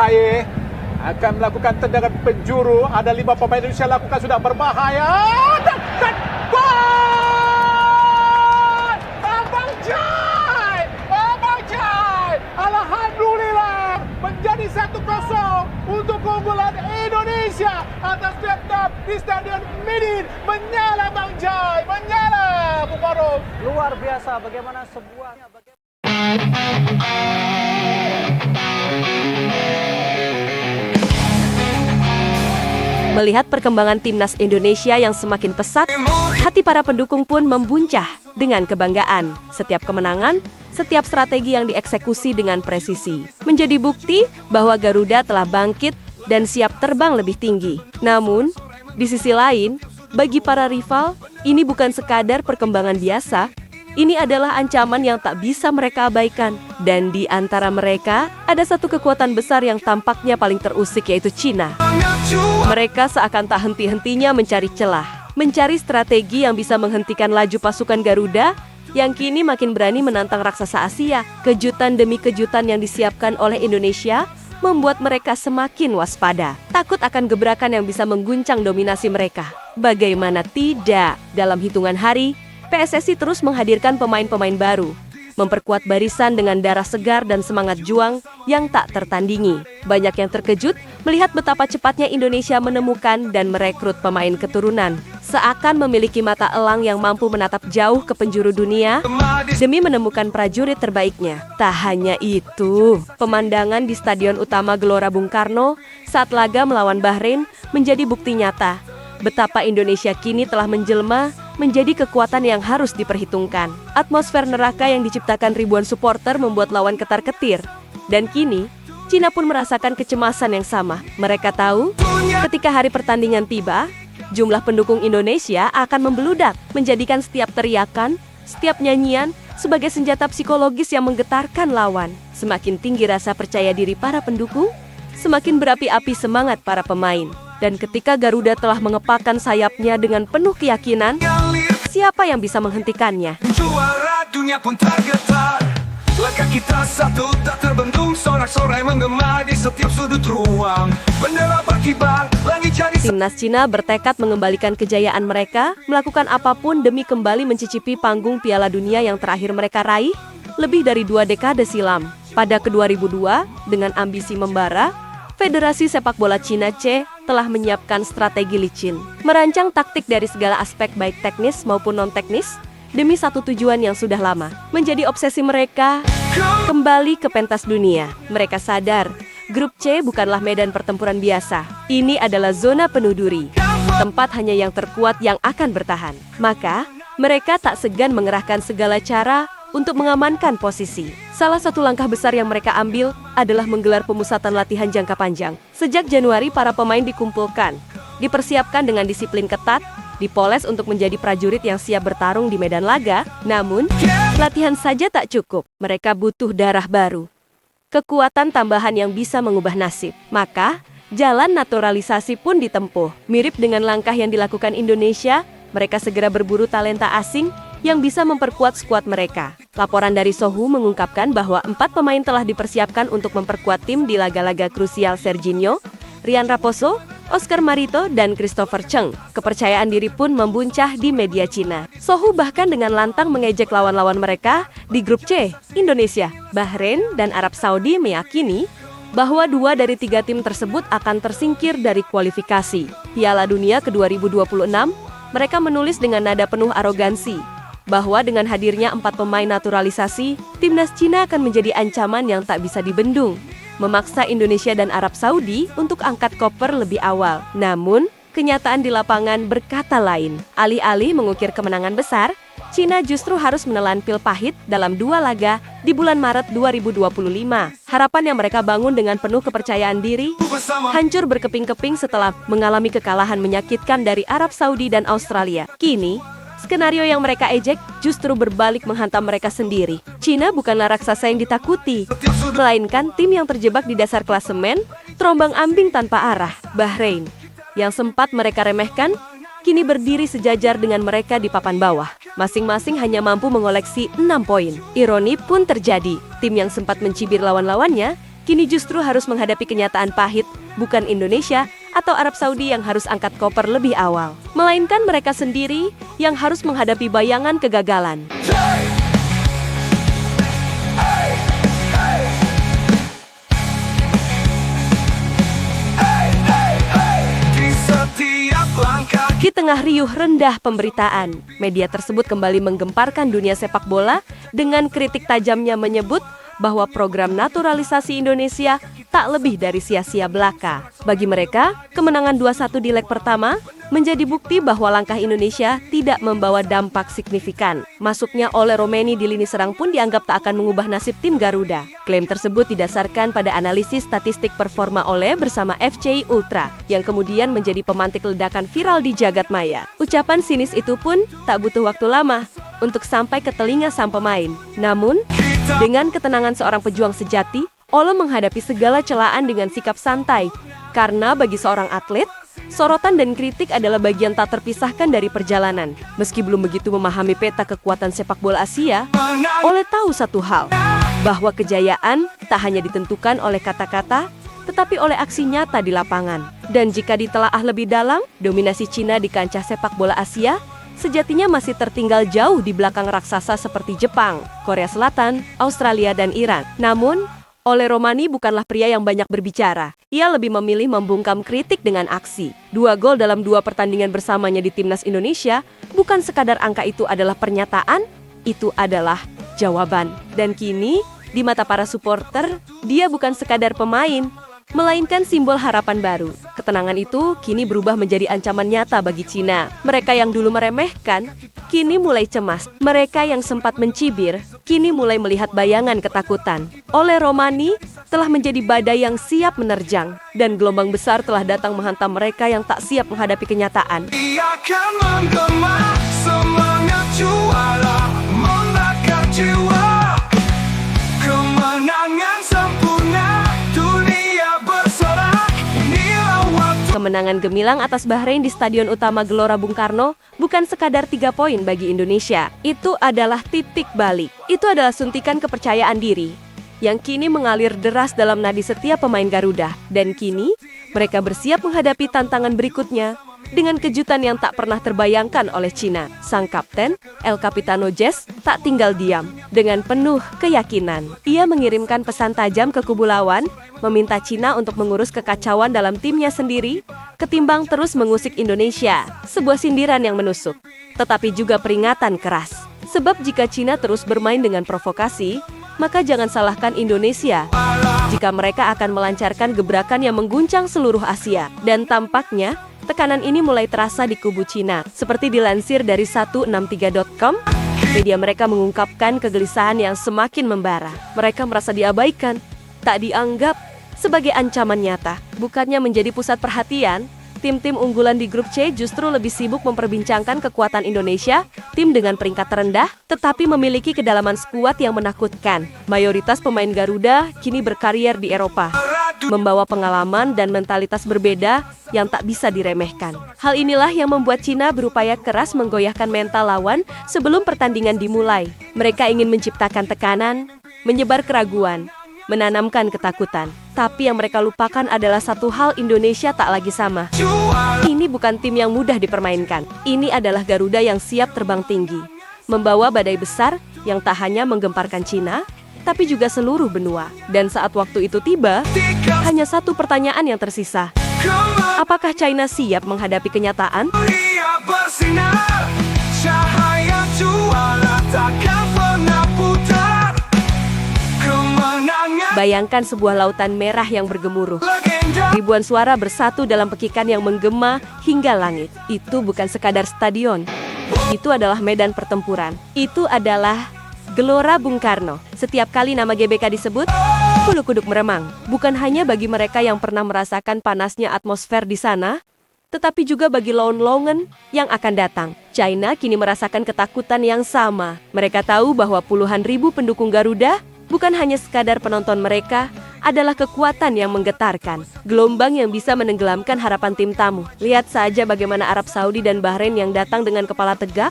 Haye akan melakukan tendangan penjuru. Ada 5 pemain Indonesia lakukan, sudah berbahaya. Dan gol! Abang Jai! Abang Jai! Alhamdulillah menjadi 1-0 untuk keunggulan Indonesia atas Vietnam di Stadion Midin. Menyala Bang Jai, menyala Bu Farouk. Luar biasa bagaimana sebuah Melihat perkembangan timnas Indonesia yang semakin pesat, hati para pendukung pun membuncah dengan kebanggaan. Setiap kemenangan, setiap strategi yang dieksekusi dengan presisi, menjadi bukti bahwa Garuda telah bangkit dan siap terbang lebih tinggi. Namun, di sisi lain, bagi para rival, ini bukan sekadar perkembangan biasa. Ini adalah ancaman yang tak bisa mereka abaikan. Dan di antara mereka, ada satu kekuatan besar yang tampaknya paling terusik, yaitu Cina. Mereka seakan tak henti-hentinya mencari celah, mencari strategi yang bisa menghentikan laju pasukan Garuda, yang kini makin berani menantang raksasa Asia. Kejutan demi kejutan yang disiapkan oleh Indonesia membuat mereka semakin waspada, takut akan gebrakan yang bisa mengguncang dominasi mereka. Bagaimana tidak, dalam hitungan hari, PSSI terus menghadirkan pemain-pemain baru, memperkuat barisan dengan darah segar dan semangat juang yang tak tertandingi. Banyak yang terkejut melihat betapa cepatnya Indonesia menemukan dan merekrut pemain keturunan. Seakan memiliki mata elang yang mampu menatap jauh ke penjuru dunia demi menemukan prajurit terbaiknya. Tak hanya itu, pemandangan di Stadion Utama Gelora Bung Karno saat laga melawan Bahrain menjadi bukti nyata betapa Indonesia kini telah menjelma menjadi kekuatan yang harus diperhitungkan. Atmosfer neraka yang diciptakan ribuan supporter membuat lawan ketar-ketir. Dan kini, Cina pun merasakan kecemasan yang sama. Mereka tahu, ketika hari pertandingan tiba, jumlah pendukung Indonesia akan membeludak, menjadikan setiap teriakan, setiap nyanyian sebagai senjata psikologis yang menggetarkan lawan. Semakin tinggi rasa percaya diri para pendukung, semakin berapi-api semangat para pemain. Dan ketika Garuda telah mengepakkan sayapnya dengan penuh keyakinan, siapa yang bisa menghentikannya? Juara dunia pun tergetar. Langkah kita satu tak terbendung, sorak-sorai menggema di setiap sudut ruang. Bendera berkibar, langit jadi. Timnas Cina bertekad mengembalikan kejayaan mereka, melakukan apapun demi kembali mencicipi panggung Piala Dunia yang terakhir mereka raih lebih dari 2 dekade silam. Pada ke-2002, dengan ambisi membara, Federasi Sepak Bola Cina C telah menyiapkan strategi licin, merancang taktik dari segala aspek baik teknis maupun non-teknis, demi satu tujuan yang sudah lama menjadi obsesi mereka, kembali ke pentas dunia. Mereka sadar, grup C bukanlah medan pertempuran biasa. Ini adalah zona penuh duri, tempat hanya yang terkuat yang akan bertahan. Maka, mereka tak segan mengerahkan segala cara untuk mengamankan posisi. Salah satu langkah besar yang mereka ambil adalah menggelar pemusatan latihan jangka panjang. Sejak Januari, para pemain dikumpulkan, dipersiapkan dengan disiplin ketat, dipoles untuk menjadi prajurit yang siap bertarung di medan laga. Namun, latihan saja tak cukup. Mereka butuh darah baru, kekuatan tambahan yang bisa mengubah nasib. Maka, jalan naturalisasi pun ditempuh. Mirip dengan langkah yang dilakukan Indonesia, mereka segera berburu talenta asing yang bisa memperkuat skuad mereka. Laporan dari Sohu mengungkapkan bahwa 4 pemain telah dipersiapkan untuk memperkuat tim di laga-laga krusial. Serginho, Rian Raposo, Oscar Marito, dan Christopher Cheng. Kepercayaan diri pun membuncah di media Cina. Sohu bahkan dengan lantang mengejek lawan-lawan mereka di grup C. Indonesia, Bahrain, dan Arab Saudi meyakini bahwa 2 dari 3 tim tersebut akan tersingkir dari kualifikasi Piala Dunia ke-2026. Mereka menulis dengan nada penuh arogansi bahwa dengan hadirnya 4 pemain naturalisasi, timnas Cina akan menjadi ancaman yang tak bisa dibendung, memaksa Indonesia dan Arab Saudi untuk angkat koper lebih awal. Namun, kenyataan di lapangan berkata lain. Alih-alih mengukir kemenangan besar, Cina justru harus menelan pil pahit dalam 2 laga di bulan Maret 2025. Harapan yang mereka bangun dengan penuh kepercayaan diri hancur berkeping-keping setelah mengalami kekalahan menyakitkan dari Arab Saudi dan Australia. Kini, skenario yang mereka ejek justru berbalik menghantam mereka sendiri. Cina bukanlah raksasa yang ditakuti, melainkan tim yang terjebak di dasar klasemen, terombang-ambing tanpa arah. Bahrain, yang sempat mereka remehkan, kini berdiri sejajar dengan mereka di papan bawah. Masing-masing hanya mampu mengoleksi 6 poin. Ironi pun terjadi. Tim yang sempat mencibir lawan-lawannya, kini justru harus menghadapi kenyataan pahit, bukan Indonesia atau Arab Saudi yang harus angkat koper lebih awal, melainkan mereka sendiri yang harus menghadapi bayangan kegagalan. Di tengah riuh rendah pemberitaan, media tersebut kembali menggemparkan dunia sepak bola dengan kritik tajamnya menyebut bahwa program naturalisasi Indonesia tak lebih dari sia-sia belaka. Bagi mereka, kemenangan 2-1 di leg pertama menjadi bukti bahwa langkah Indonesia tidak membawa dampak signifikan. Masuknya Ole Romeni di lini serang pun dianggap tak akan mengubah nasib tim Garuda. Klaim tersebut didasarkan pada analisis statistik performa Ole bersama FCI Ultra, yang kemudian menjadi pemantik ledakan viral di jagat maya. Ucapan sinis itu pun tak butuh waktu lama untuk sampai ke telinga sang pemain. Namun, dengan ketenangan seorang pejuang sejati, Ole menghadapi segala celaan dengan sikap santai. Karena bagi seorang atlet, sorotan dan kritik adalah bagian tak terpisahkan dari perjalanan. Meski belum begitu memahami peta kekuatan sepak bola Asia, Ole tahu satu hal, bahwa kejayaan tak hanya ditentukan oleh kata-kata, tetapi oleh aksi nyata di lapangan. Dan jika ditelaah lebih dalam, dominasi Cina di kancah sepak bola Asia sejatinya masih tertinggal jauh di belakang raksasa seperti Jepang, Korea Selatan, Australia, dan Iran. Namun, Ole Romani bukanlah pria yang banyak berbicara. Ia lebih memilih membungkam kritik dengan aksi. 2 gol dalam 2 pertandingan bersamanya di Timnas Indonesia bukan sekadar angka, itu adalah pernyataan, itu adalah jawaban. Dan kini, di mata para supporter, dia bukan sekadar pemain, melainkan simbol harapan baru. Ketenangan itu kini berubah menjadi ancaman nyata bagi Cina. Mereka yang dulu meremehkan, kini mulai cemas. Mereka yang sempat mencibir, kini mulai melihat bayangan ketakutan. Ole Romani telah menjadi badai yang siap menerjang, dan gelombang besar telah datang menghantam mereka yang tak siap menghadapi kenyataan. Ia akan menggema semangat juara, membakar jiwa, kemenangan sempurna. Kemenangan gemilang atas Bahrain di Stadion Utama Gelora Bung Karno bukan sekadar 3 poin bagi Indonesia. Itu adalah titik balik. Itu adalah suntikan kepercayaan diri yang kini mengalir deras dalam nadi setiap pemain Garuda. Dan kini, mereka bersiap menghadapi tantangan berikutnya dengan kejutan yang tak pernah terbayangkan oleh Cina. Sang kapten, El Capitano Jess, tak tinggal diam. Dengan penuh keyakinan, ia mengirimkan pesan tajam ke kubu lawan, meminta Cina untuk mengurus kekacauan dalam timnya sendiri, ketimbang terus mengusik Indonesia. Sebuah sindiran yang menusuk, tetapi juga peringatan keras. Sebab jika Cina terus bermain dengan provokasi, maka jangan salahkan Indonesia jika mereka akan melancarkan gebrakan yang mengguncang seluruh Asia. Dan tampaknya, tekanan ini mulai terasa di kubu Cina. Seperti dilansir dari 163.com, media mereka mengungkapkan kegelisahan yang semakin membara. Mereka merasa diabaikan, tak dianggap sebagai ancaman nyata. Bukannya menjadi pusat perhatian, tim-tim unggulan di grup C justru lebih sibuk memperbincangkan kekuatan Indonesia, tim dengan peringkat terendah, tetapi memiliki kedalaman skuad yang menakutkan. Mayoritas pemain Garuda kini berkarier di Eropa, membawa pengalaman dan mentalitas berbeda yang tak bisa diremehkan. Hal inilah yang membuat Cina berupaya keras menggoyahkan mental lawan sebelum pertandingan dimulai. Mereka ingin menciptakan tekanan, menyebar keraguan, menanamkan ketakutan. Tapi yang mereka lupakan adalah satu hal, Indonesia tak lagi sama. Ini bukan tim yang mudah dipermainkan. Ini adalah Garuda yang siap terbang tinggi, membawa badai besar yang tak hanya menggemparkan Cina, tapi juga seluruh benua. Dan saat waktu itu tiba, hanya satu pertanyaan yang tersisa. Apakah China siap menghadapi kenyataan? Bayangkan sebuah lautan merah yang bergemuruh. Ribuan suara bersatu dalam pekikan yang menggema hingga langit. Itu bukan sekadar stadion. Itu adalah medan pertempuran. Itu adalah Gelora Bung Karno. Setiap kali nama GBK disebut, bulu kuduk meremang. Bukan hanya bagi mereka yang pernah merasakan panasnya atmosfer di sana, tetapi juga bagi lawan-lawan yang akan datang. China kini merasakan ketakutan yang sama. Mereka tahu bahwa puluhan ribu pendukung Garuda bukan hanya sekadar penonton, mereka adalah kekuatan yang menggetarkan, gelombang yang bisa menenggelamkan harapan tim tamu. Lihat saja bagaimana Arab Saudi dan Bahrain yang datang dengan kepala tegak,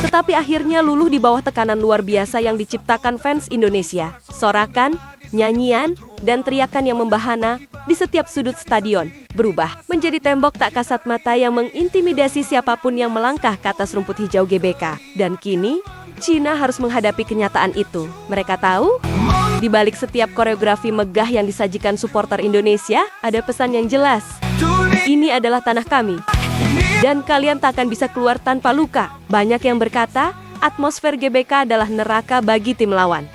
tetapi akhirnya luluh di bawah tekanan luar biasa yang diciptakan fans Indonesia. Sorakan, Nyanyian dan teriakan yang membahana di setiap sudut stadion berubah menjadi tembok tak kasat mata yang mengintimidasi siapapun yang melangkah ke atas rumput hijau GBK. Dan kini, Cina harus menghadapi kenyataan itu. Mereka tahu, di balik setiap koreografi megah yang disajikan supporter Indonesia, ada pesan yang jelas. Ini adalah tanah kami, dan kalian tak akan bisa keluar tanpa luka. Banyak yang berkata, atmosfer GBK adalah neraka bagi tim lawan.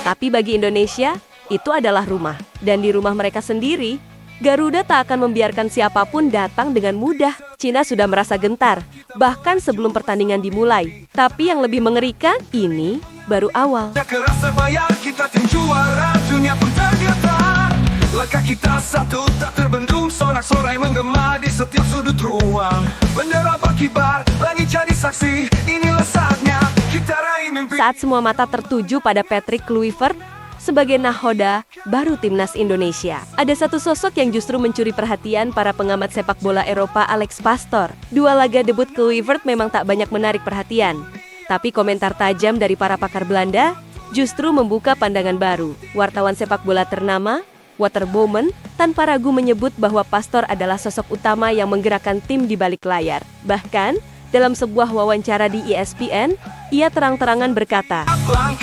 Tapi bagi Indonesia, itu adalah rumah. Dan di rumah mereka sendiri, Garuda tak akan membiarkan siapapun datang dengan mudah. Cina sudah merasa gentar, bahkan sebelum pertandingan dimulai. Tapi yang lebih mengerikan, ini baru awal. Kerasa bayar kita tim juara, dunia pun tergetar. Langkah kita satu tak terbendung, sorak-sorai menggema di setiap sudut ruang. Bendera berkibar, langit jadi saksi, inilah saatnya kita raih mimpi. Saat semua mata tertuju pada Patrick Kluivert sebagai nahoda baru timnas Indonesia, ada satu sosok yang justru mencuri perhatian para pengamat sepak bola Eropa, Alex Pastoor. Dua laga debut Kluivert memang tak banyak menarik perhatian, tapi komentar tajam dari para pakar Belanda justru membuka pandangan baru. Wartawan sepak bola ternama, Waterbomen, tanpa ragu menyebut bahwa Pastoor adalah sosok utama yang menggerakkan tim di balik layar. Bahkan, dalam sebuah wawancara di ESPN, ia terang-terangan berkata,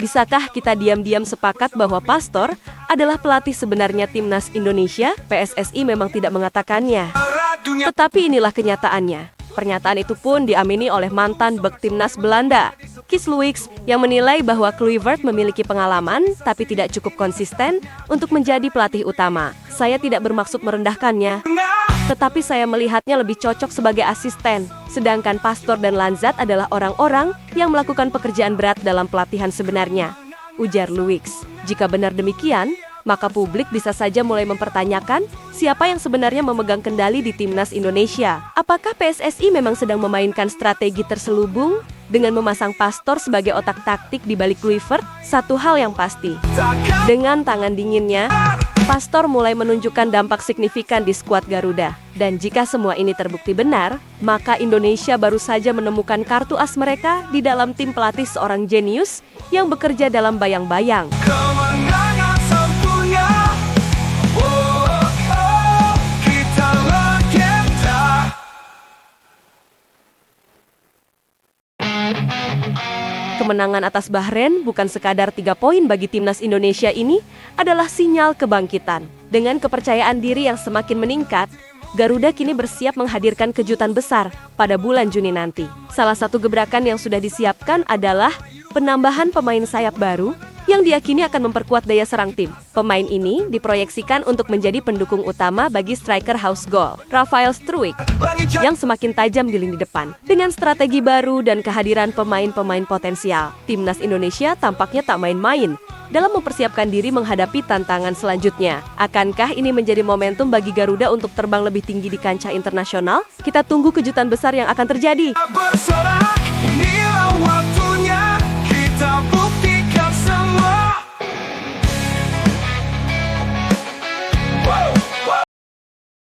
"Bisakah kita diam-diam sepakat bahwa Pastoor adalah pelatih sebenarnya timnas Indonesia?" PSSI memang tidak mengatakannya, tetapi inilah kenyataannya. Pernyataan itu pun diamini oleh mantan bek timnas Belanda, Kees Luiks, yang menilai bahwa Kluivert memiliki pengalaman tapi tidak cukup konsisten untuk menjadi pelatih utama. "Saya tidak bermaksud merendahkannya, tetapi saya melihatnya lebih cocok sebagai asisten. Sedangkan Pastoor dan Lanzat adalah orang-orang yang melakukan pekerjaan berat dalam pelatihan sebenarnya," ujar Luiks. Jika benar demikian, maka publik bisa saja mulai mempertanyakan siapa yang sebenarnya memegang kendali di timnas Indonesia. Apakah PSSI memang sedang memainkan strategi terselubung dengan memasang Pastoor sebagai otak taktik di balik Kluivert? Satu hal yang pasti, dengan tangan dinginnya, Pastoor mulai menunjukkan dampak signifikan di skuad Garuda. Dan jika semua ini terbukti benar, maka Indonesia baru saja menemukan kartu as mereka di dalam tim pelatih seorang jenius yang bekerja dalam bayang-bayang. Kemenangan sempurna, kita legenda. Kemenangan atas Bahrain bukan sekadar 3 poin bagi timnas Indonesia ini adalah sinyal kebangkitan. Dengan kepercayaan diri yang semakin meningkat, Garuda kini bersiap menghadirkan kejutan besar pada bulan Juni nanti. Salah satu gebrakan yang sudah disiapkan adalah penambahan pemain sayap baru yang diyakini akan memperkuat daya serang tim. Pemain ini diproyeksikan untuk menjadi pendukung utama bagi striker House Goal, Rafael Struijk, yang semakin tajam di lini depan. Dengan strategi baru dan kehadiran pemain-pemain potensial, timnas Indonesia tampaknya tak main-main dalam mempersiapkan diri menghadapi tantangan selanjutnya. Akankah ini menjadi momentum bagi Garuda untuk terbang lebih tinggi di kancah internasional? Kita tunggu kejutan besar yang akan terjadi. Bersorak, inilah waktu